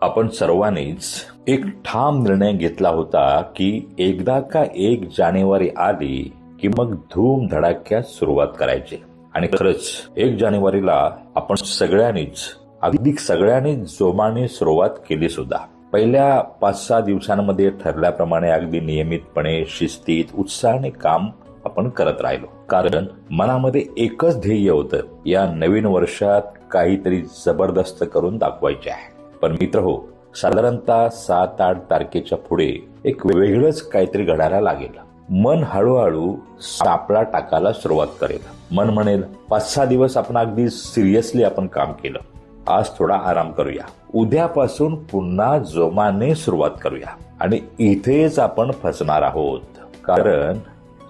आपण सर्वांनीच एक ठाम निर्णय घेतला होता की एकदा का 1 जानेवारी आली की मग धूम धडाक्यात सुरुवात करायची. आणि खरंच 1 जानेवारीला आपण सगळ्यांनीच जोमाने सुरुवात केली सुद्धा. पहिल्या 5-6 दिवसांमध्ये ठरल्याप्रमाणे अगदी नियमितपणे शिस्तीत उत्साहाने काम आपण करत राहिलो. कारण मनामध्ये एकच ध्येय होतं, या नवीन वर्षात काहीतरी जबरदस्त करून दाखवायचे आहे. पण मित्रहो, साधारणतः 7-8 तारखेच्या पुढे एक वेगळंच काहीतरी घडायला लागेल. मन हळूहळू सापळा टाकायला सुरुवात करेल. मन म्हणेल 5-6 दिवस आपण अगदी सिरियसली आपण काम केलं, आज थोडा आराम करूया, उद्यापासून पुन्हा जोमाने सुरुवात करूया. आणि इथेच आपण फसणार आहोत. कारण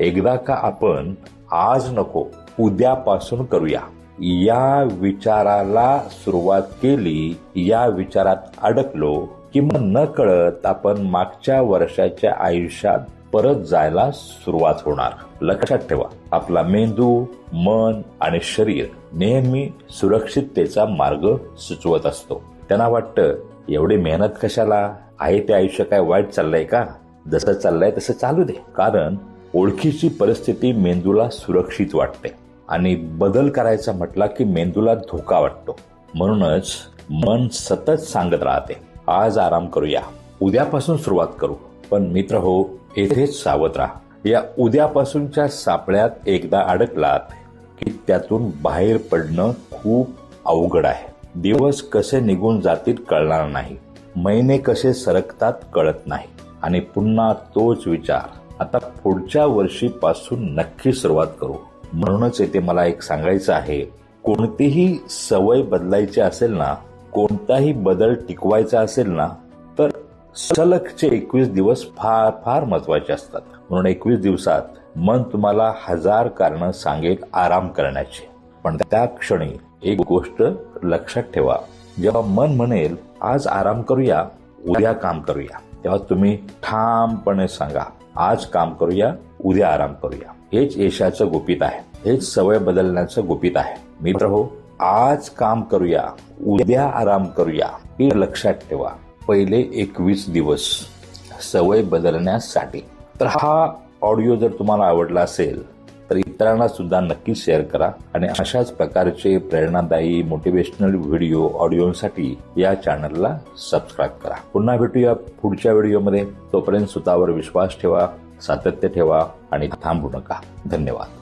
एकदा का आपण आज नको उद्यापासून करूया या विचाराला सुरुवात केली, या विचारात अडकलो की मग न कळत आपण मागच्या वर्षाच्या आयुष्यात परत जायला सुरुवात होणार. लक्षात ठेवा, आपला मेंदू, मन आणि शरीर नेहमी सुरक्षिततेचा मार्ग सुचवत असतो. त्यांना वाटतं एवढी मेहनत कशाला आहे, ते आयुष्य काय वाईट चाललंय का, जसं चाललंय तसं चालू दे. कारण ओळखीची परिस्थिती मेंदूला सुरक्षित वाटते आणि बदल करायचा म्हटला की मेंदूला धोका वाटतो. म्हणूनच मन सतत सांगत राहते, आज आराम करूया, उद्यापासून सुरुवात करू. पण मित्र हो, येथेच सावध राहा. या उद्यापासूनच्या सापळ्यात एकदा अडकलात की त्यातून बाहेर पडणं खूप अवघड आहे. दिवस कसे निघून जातील कळणार नाही, महिने कसे सरकतात कळत नाही, आणि पुन्हा तोच विचार, आता पुढच्या वर्षीपासून नक्की सुरुवात करू. म्हणूनच येथे मला एक सांगायचं आहे, कोणतीही सवय बदलायची असेल ना, कोणताही बदल टिकवायचा असेल ना, तर सलगचे 21 दिवस फार फार महत्वाचे असतात. म्हणून 21 दिवसात मन तुम्हाला 1000 कारणं सांगेल आराम करण्याची. पण त्या क्षणी एक गोष्ट लक्षात ठेवा, जेव्हा मन म्हणेल आज आराम करूया, उद्या काम करूया, तेव्हा तुम्ही ठामपणे सांगा, आज काम करूया, उद्या आराम करूया. हेच यशाचं गुपित आहे, हेच सवय बदलण्याचं गुपित आहे. मित्र हो, आज काम करूया, उद्या आराम करूया, हे लक्षात ठेवा. पहिले 21 दिवस सवय बदलण्यासाठी. तर हा ऑडिओ जर तुम्हाला आवडला असेल तर इतरांना सुद्धा नक्की शेअर करा. आणि अशाच प्रकारचे प्रेरणादायी मोटिवेशनल व्हिडिओ ऑडिओसाठी या चॅनलला सबस्क्राईब करा. पुन्हा भेटूया पुढच्या व्हिडिओमध्ये. तोपर्यंत स्वतःवर विश्वास ठेवा, सातत्य ठेवा आणि थांबू नका. धन्यवाद.